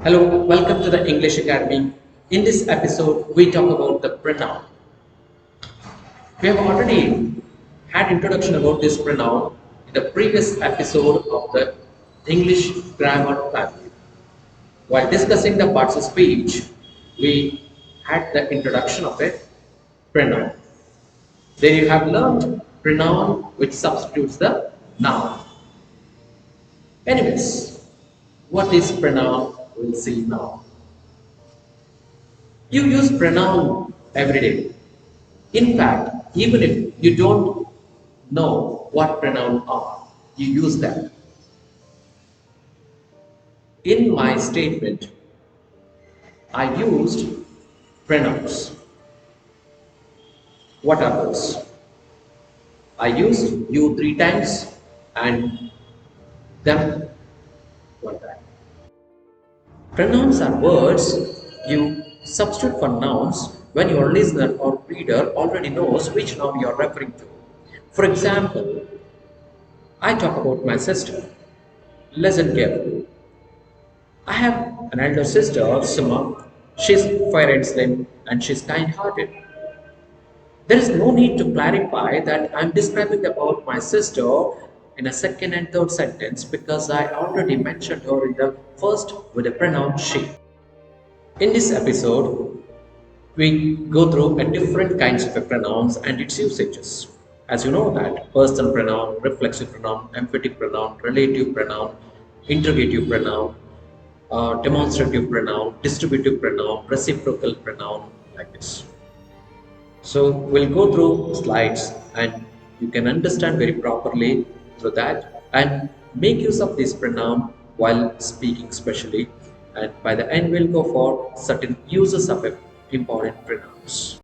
Hello, welcome to the English Academy. In this episode, we talk about the pronoun. We have already had introduction about this pronoun in the previous episode of the English grammar family. While discussing the parts of speech, we had the introduction of a pronoun. Then you have learned pronoun which substitutes the noun. Anyways, what is pronoun? We'll see now. You use pronoun every day. In fact, even if you don't know what pronouns are, you use them. In my statement, I used pronouns. What are those? I used you three times and them one time. Pronouns are words you substitute for nouns when your listener or reader already knows which noun you are referring to. For example, I talk about my sister. Listen carefully. I have an elder sister, Sima. She's fair and slim and she's kind hearted. There is no need to clarify that I'm describing about my sister in a second and third sentence because I already mentioned her in the first with the pronoun she. In this episode, we go through a different kinds of pronouns and its usages. As you know that personal pronoun, reflexive pronoun, emphatic pronoun, relative pronoun, interrogative pronoun, demonstrative pronoun, distributive pronoun, reciprocal pronoun, like this. So we'll go through slides and you can understand very properly through that and make use of this pronoun while speaking specially. And by the end, we'll go for certain uses of important pronouns.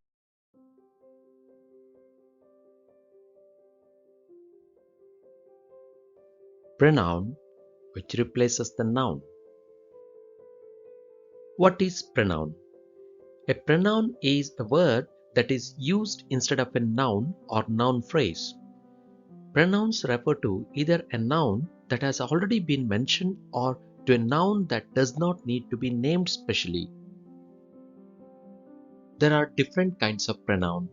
Pronoun which replaces the noun. What is pronoun? A pronoun is a word that is used instead of a noun or noun phrase. Pronouns refer to either a noun that has already been mentioned or to a noun that does not need to be named specially. There are different kinds of pronoun: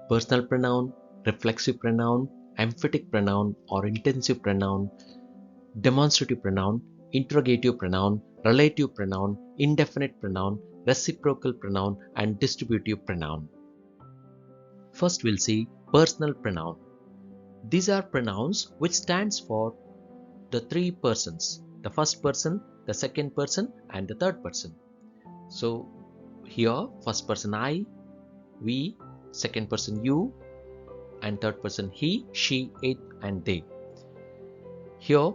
personal pronoun, reflexive pronoun, emphatic pronoun or intensive pronoun, demonstrative pronoun, interrogative pronoun, relative pronoun, indefinite pronoun, reciprocal pronoun, and distributive pronoun. First, we'll see personal pronoun. These are pronouns which stands for the three persons: the first person, the second person, and the third person. So here, first person I, we, second person you, and third person he, she, it, and they. Here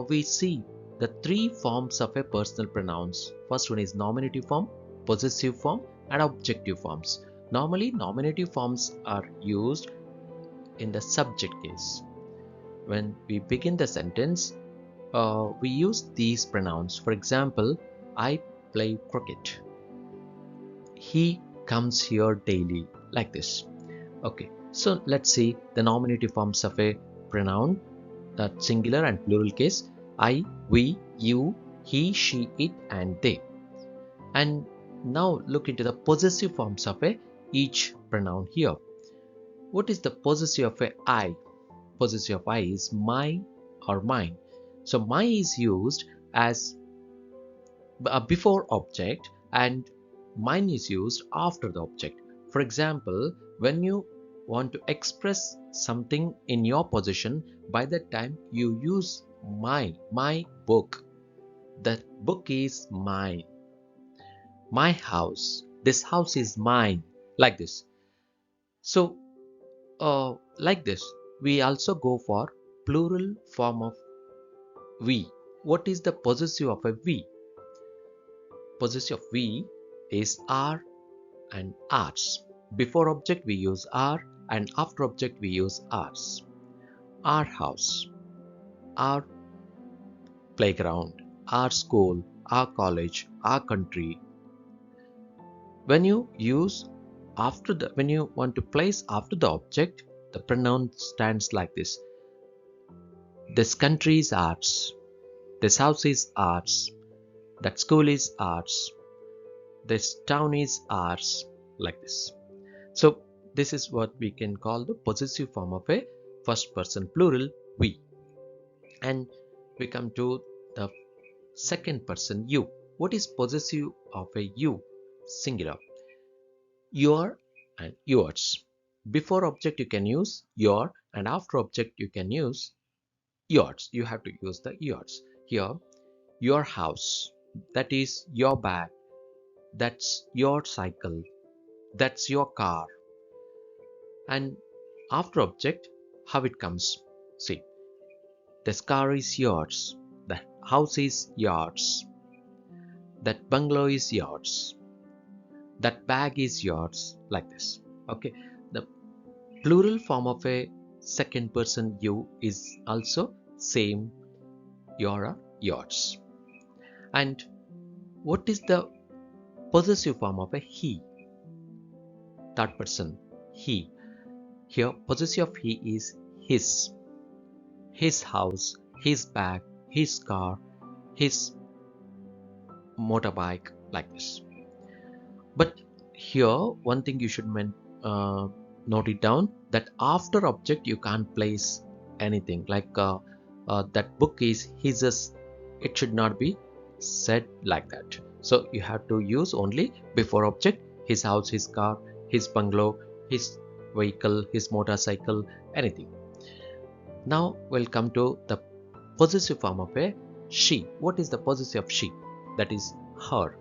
we see the three forms of a personal pronouns. First one is nominative form, possessive form, and objective forms. Normally, nominative forms are used in the subject case. When we begin the sentence, we use these pronouns. For example, I play cricket. He comes here daily, like this. Okay, so let's see the nominative forms of a pronoun, that singular and plural case: I, we, you, he, she, it, and they. And now look into the possessive forms of each pronoun here. What is the possessive of a I? Possessive of I is my or mine. So my is used as before object and mine is used after the object. For example, when you want to express something in your possession, by that time you use my book. The book is mine. My house. This house is mine. Like this. So, like this, we also go for plural form of we. What is the possessive of a we? Possessive of we is our and ours. Before object we use our and after object we use ours. Our house, our playground, our school, our college, our country. When you want to place after the object, the pronoun stands like this. This country is ours. This house is ours. That school is ours. This town is ours, like this. So this is what we can call the possessive form of a first person plural we. And we come to the second person you. What is possessive of a you? Singular. Your and yours. Before object you can use your, and after object you can use yours. You have to use the yours. Here, your house, that is your bag, that's your cycle, that's your car. And after object, how it comes? See, this car is yours, the house is yours, that bungalow is yours, that bag is yours, like this. Okay, the plural form of a second person you is also same, your or yours. And what is the possessive form of a he? Third person he. Here possessive of he is his house, his bag, his car, his motorbike, like this. But here one thing you should note it down, that after object you can't place anything like that book is his. It should not be said like that. So you have to use only before object, his house, his car, his bungalow, his vehicle, his motorcycle, anything. Now we'll come to the possessive form of a she. What is the possessive of she? That is her.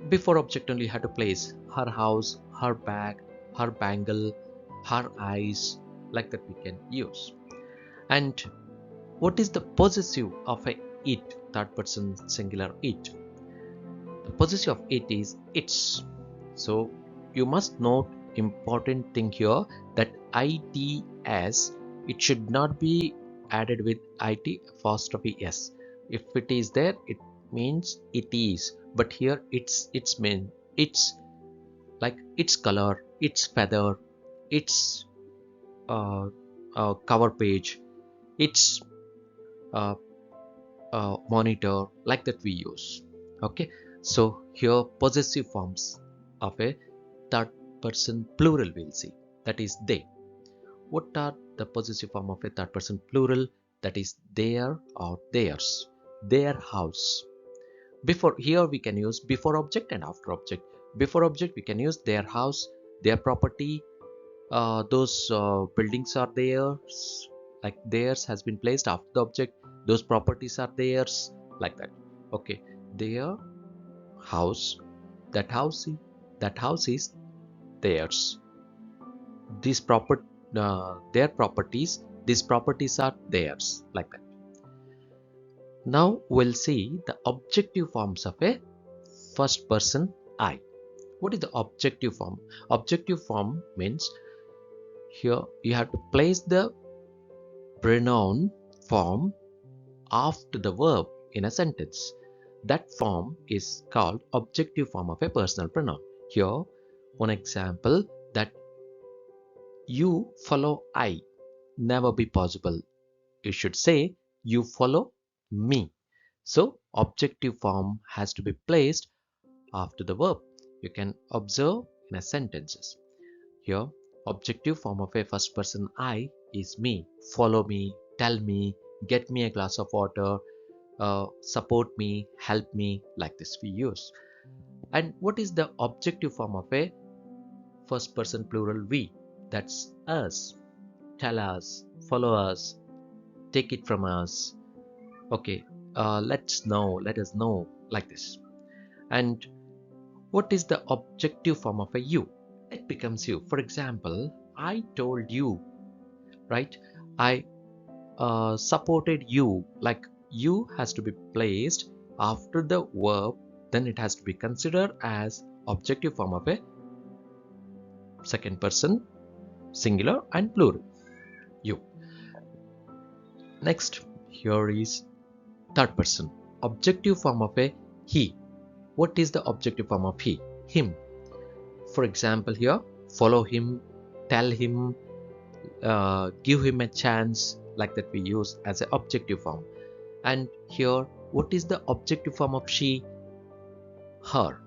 Before object only you have to place her house, her bag, her bangle, her eyes, like that we can use. And what is the possessive of a it? Third person singular it. The possessive of it is its. So you must note important thing here, that its, it should not be added with it apostrophe s. If it is there, it means it is. But here it's mean it's like its color, its feather, its cover page, its uh, monitor, like that we use. Okay, so here possessive forms of a third person plural we'll see, that is they. What are the possessive form of a third person plural? That is their or theirs, their house. Before, here we can use before object and after object. Before object we can use their house, their property, those buildings are theirs, like theirs has been placed after the object, those properties are theirs, like that. Okay, their house, that house, that house is theirs. These their properties, these properties are theirs, like that. Now we'll see the objective forms of a first person I. What is the objective form? Objective form means here you have to place the pronoun form after the verb in a sentence. That form is called objective form of a personal pronoun. Here, one example, that you follow I, never be possible. You should say you follow me. So objective form has to be placed after the verb. You can observe in a sentences. Here, objective form of a first person I is me. Follow me, tell me, get me a glass of water, support me, help me, like this we use. And what is the objective form of a first person plural we? That's us. Tell us, follow us, take it from us. Okay, let us know, like this. And what is the objective form of a you? It becomes you. For example, I told you, right? I supported you, like you has to be placed after the verb, then it has to be considered as objective form of a second person singular and plural you. Next, here is third person objective form of a he. What is the objective form of he? Him. For example, here follow him, tell him, give him a chance, like that we use as an objective form. And here What is the objective form of she? Her.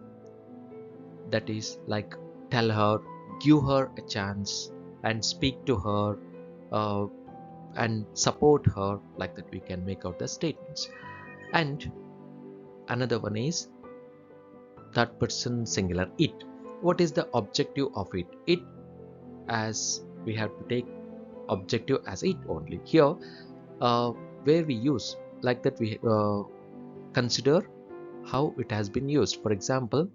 That is like tell her, give her a chance, and speak to her, uh, and support her. Like that, we can make out the statements. And another one is third person singular, it. What is the objective of it? It, as we have to take objective as it only. Here, where we use like that, we consider how it has been used. For example,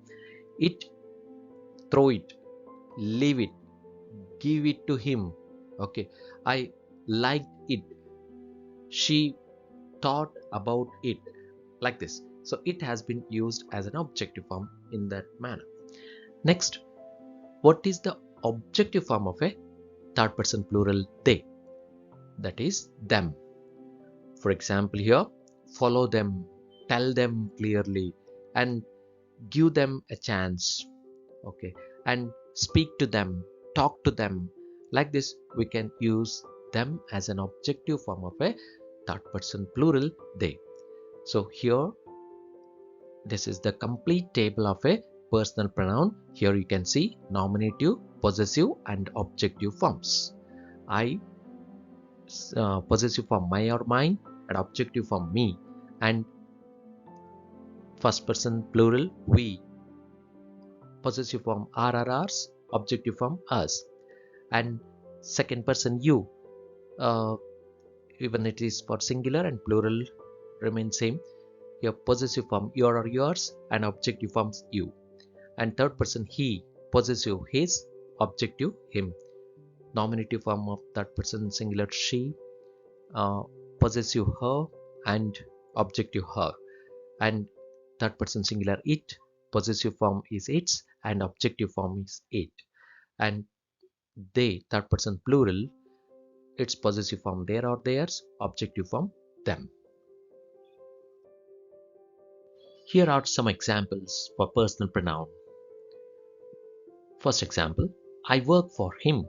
it, throw it, leave it, give it to him. Okay, I liked it, she thought about it, like this. So it has been used as an objective form in that manner. Next, what is the objective form of a third person plural? They. That is them. For example, here, follow them, tell them clearly, and give them a chance. Okay, and speak to them, talk to them. Like this, we can use them as an objective form of a third person plural, they. So here, this is the complete table of a personal pronoun. Here you can see nominative, possessive, and objective forms. I, possessive form my or mine, and objective form me, and first person plural we, possessive form RRRs, objective form us, and second person you. Uh, Even it is for singular and plural remain same. Here possessive form your or yours, and objective forms you. And third person he, possessive his, objective him. Nominative form of third person singular she, uh, possessive her, and objective her. And third person singular it, possessive form is its, and objective form is it. And they, third person plural, its possessive form their or theirs, objective form them. Here are some examples for personal pronoun. First example, I work for him.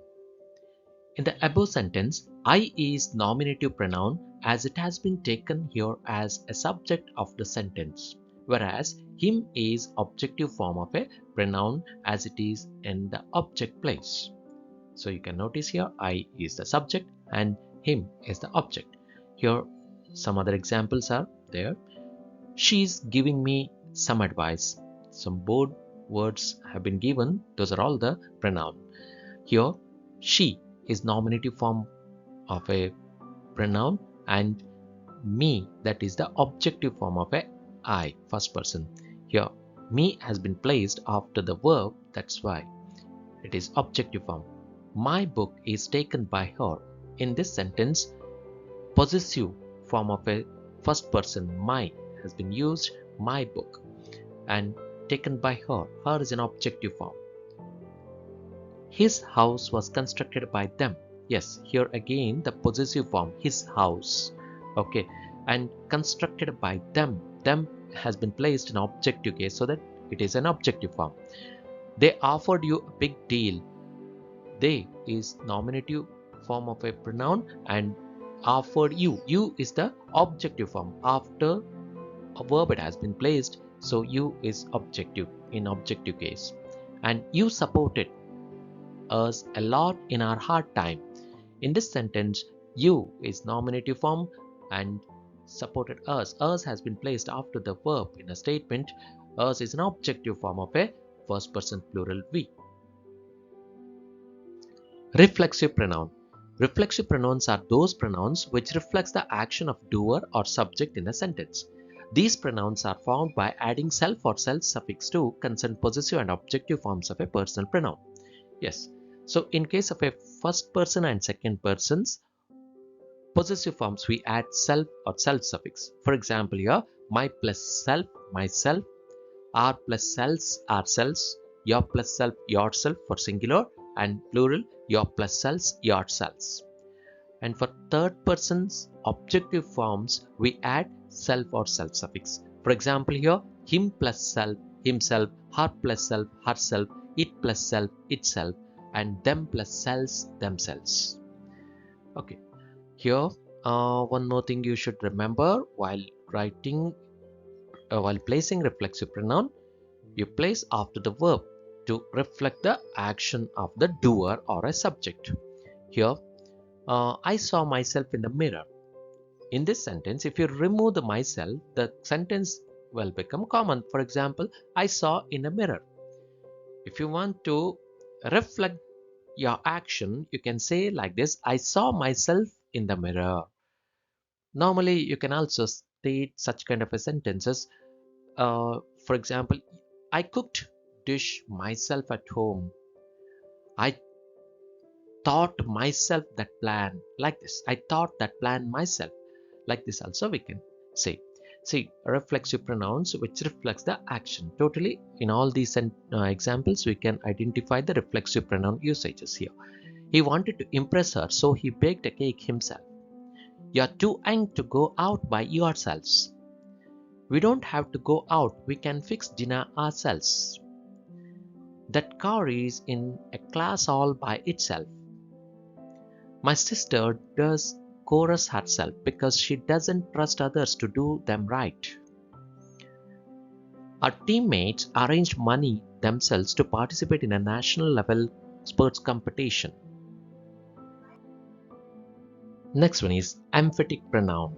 In the above sentence, I is nominative pronoun as it has been taken here as a subject of the sentence, whereas him is objective form of a pronoun as it is in the object place. So you can notice here I is the subject and him is the object. Here some other examples are there. She's giving me some advice. Some bold words have been given. Those are all the pronoun. Here she is nominative form of a pronoun, and me, that is the objective form of a I, first person. Here me has been placed after the verb, that's why it is objective form. My book is taken by her. In this sentence, possessive form of a first person my has been used, my book, and taken by her. Her is an objective form. His house was constructed by them. Yes, here again the possessive form his house. Okay, and constructed by them. Them has been placed in objective case so that it is an objective form. They offered you a big deal. They is nominative form of a pronoun, and offered you. You is the objective form. After a verb it has been placed, so you is objective in objective case. And you supported us a lot in our hard time. In this sentence, you is nominative form and supported us. Us has been placed after the verb in a statement. Us is an objective form of a first person plural we. Reflexive pronoun. Reflexive pronouns are those pronouns which reflects the action of doer or subject in a sentence. These pronouns are found by adding self or self suffix to concerned possessive and objective forms of a personal pronoun. Yes. So in case of a first person and second persons possessive forms, we add self or self suffix. For example, here my plus self, myself, our plus selves, ourselves, your plus self, yourself for singular, and plural, your plus selves, yourselves. And for third persons objective forms, we add self or self suffix. For example, here him plus self, himself, her plus self, herself, it plus self, itself, and them plus selves, themselves. Okay, here one more thing you should remember while writing while placing reflexive pronoun, you place after the verb to reflect the action of the doer or a subject. Here, I saw myself in the mirror. In this sentence, if you remove the myself, the sentence will become common. For example, I saw in a mirror. If you want to reflect your action, you can say like this: I saw myself in the mirror. Normally, you can also state such kind of a sentences. For example, I cooked dish myself at home. I thought myself that plan, like this. I thought that plan myself, like this. Also, we can say. See, reflexive pronouns which reflects the action. Totally, in all these examples, we can identify the reflexive pronoun usages here. He wanted to impress her, so he baked a cake himself. You're too young to go out by yourselves. We don't have to go out, we can fix dinner ourselves. That car is in a class all by itself. My sister does chorus herself because she doesn't trust others to do them right. Our teammates arranged money themselves to participate in a national level sports competition. Next one is emphatic pronoun.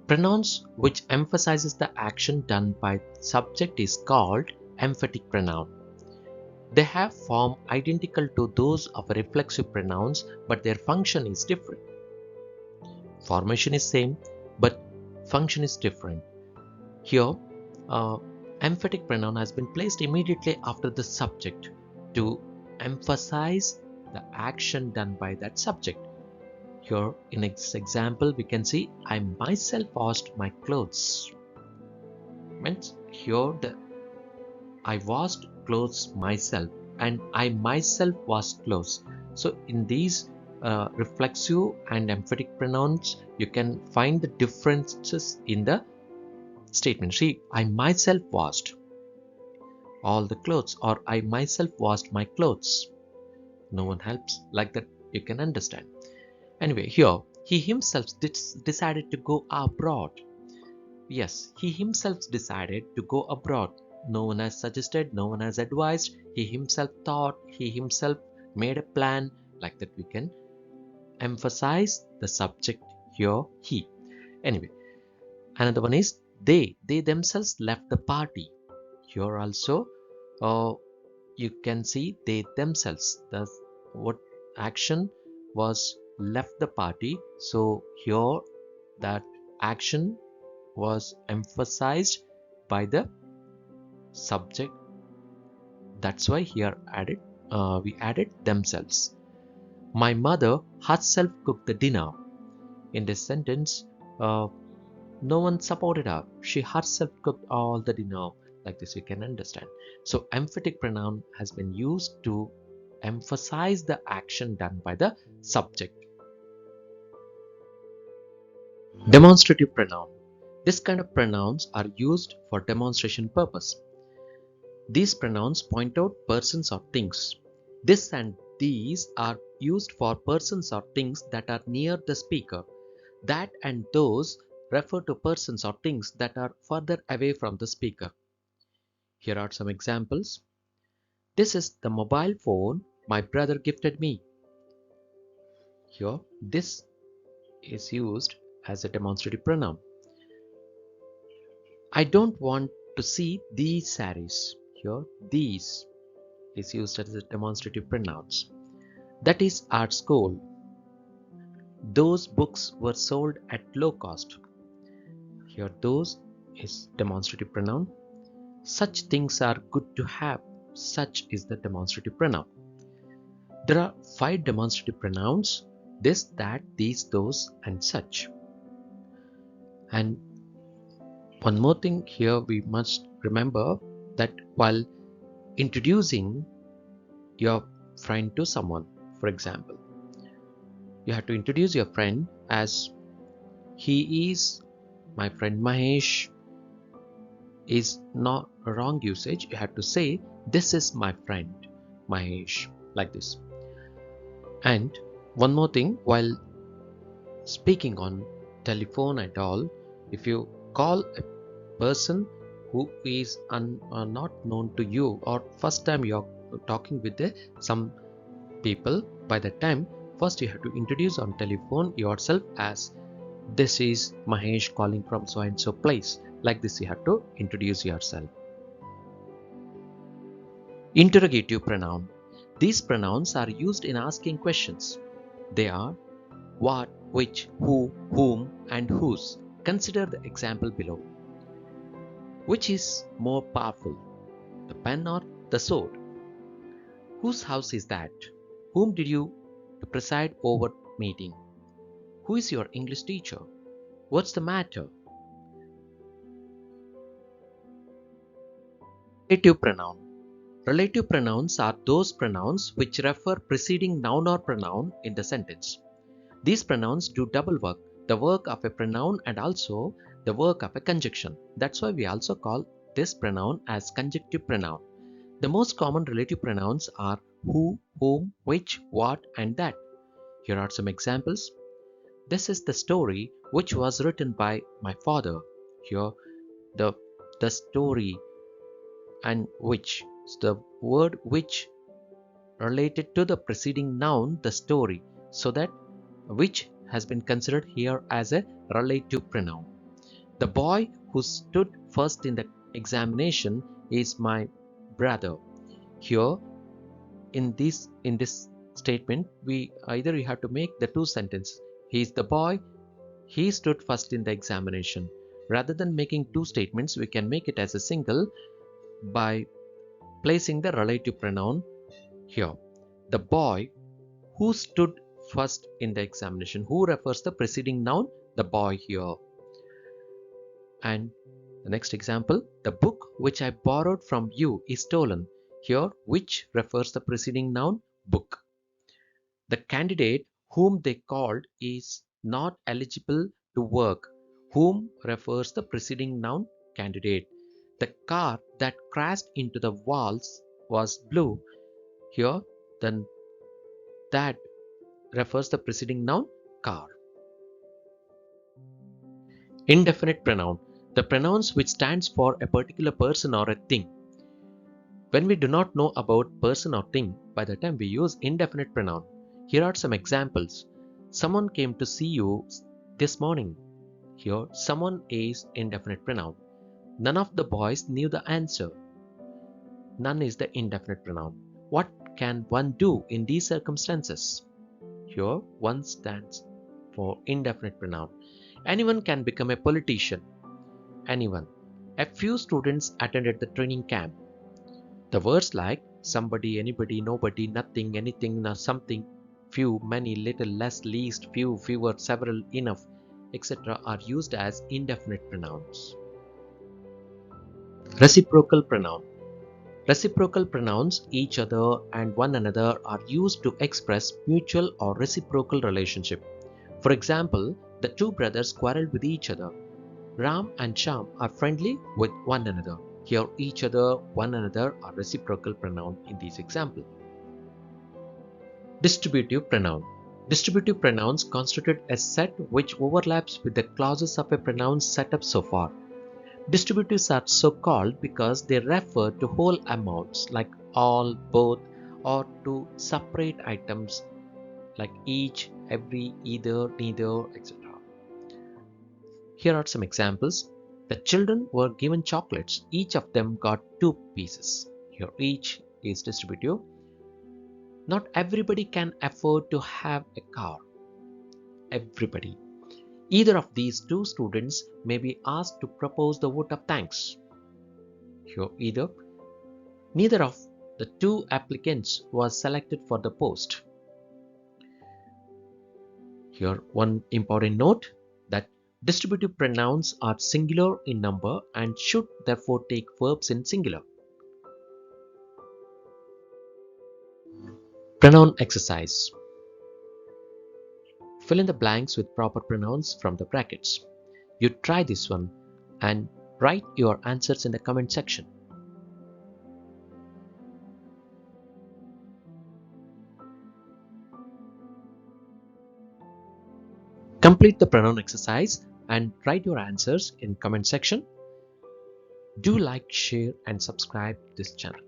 Pronouns which emphasizes the action done by subject is called emphatic pronoun. They have form identical to those of reflexive pronouns, but their function is different. Formation is same, but function is different. Here, uh, emphatic pronoun has been placed immediately after the subject to emphasize the action done by that subject. Here, in this example, we can see I myself washed my clothes. Means here the I washed clothes myself and I myself washed clothes. So in these reflexive and emphatic pronouns, you can find the differences in the statement. See, I myself washed all the clothes, or I myself washed my clothes. No one helps. Like that, you can understand. Anyway, here, he himself decided to go abroad. Yes, he himself decided to go abroad. No one has suggested, no one has advised. He himself thought, he himself made a plan. Like that, we can emphasize the subject here, he. Anyway, another one is they. They themselves left the party. Here also, uh, you can see they themselves. The what action was left the party. So here, that action was emphasized by the subject. That's why here we added themselves. My mother herself cooked the dinner. In this sentence, uh, no one supported her. She herself cooked all the dinner. Like this, you can understand. So emphatic pronoun has been used to emphasize the action done by the subject. Demonstrative pronoun. This kind of pronouns are used for demonstration purpose. These pronouns point out persons or things. This and these are used for persons or things that are near the speaker. That and those refer to persons or things that are further away from the speaker. Here are some examples. This is the mobile phone my brother gifted me. Here, this is used as a demonstrative pronoun. I don't want to see these saris. Here, these is used as a demonstrative pronouns. That is our school. Those books were sold at low cost. Here, those is demonstrative pronoun. Such things are good to have. Such is the demonstrative pronoun. There are 5 demonstrative pronouns: this, that, these, those, and such. And one more thing here we must remember, that while introducing your friend to someone, for example, you have to introduce your friend as he is my friend Mahesh, is not a wrong usage. You have to say this is my friend Mahesh, like this. And one more thing, while speaking on telephone and all, if you call a person who is not known to you, or first time you're talking with some people. By that time, first you have to introduce on telephone yourself as, this is Mahesh calling from so and so place. Like this you have to introduce yourself. Interrogative pronoun. These pronouns are used in asking questions. They are what, which, who, whom, and whose. Consider the example below. Which is more powerful, the pen or the sword? Whose house is that? Whom did you preside over meeting? Who is your English teacher? What's the matter? Relative pronoun. Relative pronouns are those pronouns which refer preceding noun or pronoun in the sentence. These pronouns do double work, the work of a pronoun and also the work of a conjunction. That's why we also call this pronoun as conjunctive pronoun. The most common relative pronouns are who, whom, which, what, and that. Here are some examples. This is the story which was written by my father. Here, the story and which. The word which related to the preceding noun, the story, so that which has been considered here as a relative pronoun. The boy who stood first in the examination is my brother. Here, in this statement, we either you have to make the two sentences. He is the boy, he stood first in the examination. Rather than making two statements, we can make it as a single by placing the relative pronoun here. The boy who stood first in the examination. Who refers the preceding noun? The boy here. And the next example, the book which I borrowed from you is stolen. Here, which refers the preceding noun? Book. The candidate whom they called is not eligible to work. Whom refers the preceding noun? Candidate. The car that crashed into the walls was blue. Here, then that refers the preceding noun? Car. Indefinite pronoun. The pronouns which stands for a particular person or a thing. When we do not know about person or thing, by the time we use indefinite pronoun. Here are some examples. Someone came to see you this morning. Here, someone is indefinite pronoun. None of the boys knew the answer. None is the indefinite pronoun. What can one do in these circumstances? Here, one stands for indefinite pronoun. Anyone can become a politician. Anyone. A few students attended the training camp. The words like somebody, anybody, nobody, nothing, anything, something, few, many, little, less, least, few, fewer, several, enough, etc. are used as indefinite pronouns. Reciprocal pronoun. Reciprocal pronouns, each other and one another, are used to express mutual or reciprocal relationship. For example, the two brothers quarreled with each other. Ram and Sham are friendly with one another. Here, each other, one another are reciprocal pronoun in this example. Distributive pronoun. Distributive pronouns constitute a set which overlaps with the clauses of a pronoun set up so far. Distributives are so called because they refer to whole amounts like all, both, or to separate items like each, every, either, neither, etc. Here are some examples. The children were given chocolates. Each of them got 2 pieces. Here, each is distributive. Not everybody can afford to have a car. Everybody. Either of these two students may be asked to propose the vote of thanks. Here, either. Neither of the two applicants was selected for the post. Here, one important note that distributive pronouns are singular in number and should therefore take verbs in singular. Pronoun exercise. Fill in the blanks with proper pronouns from the brackets. You try this one and write your answers in the comment section. Complete the pronoun exercise and write your answers in comment section. Do like, share, and subscribe this channel.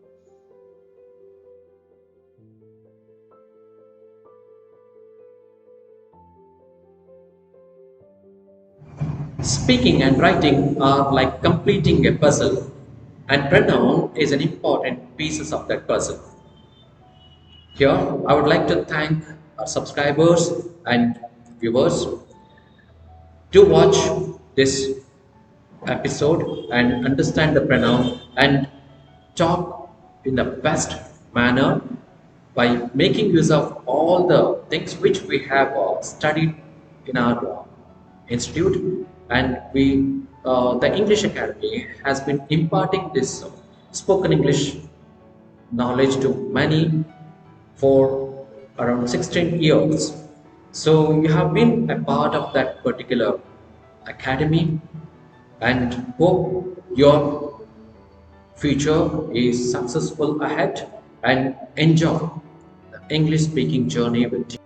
Speaking and writing are like completing a puzzle, and pronoun is an important piece of that puzzle. Here, I would like to thank our subscribers and viewers to watch this episode and understand the pronoun and talk in the best manner by making use of all the things which we have studied in our institute, and we the English Academy has been imparting this spoken English knowledge to many for around 16 years. So you have been a part of that particular academy, and hope your future is successful ahead and enjoy the English speaking journey with you.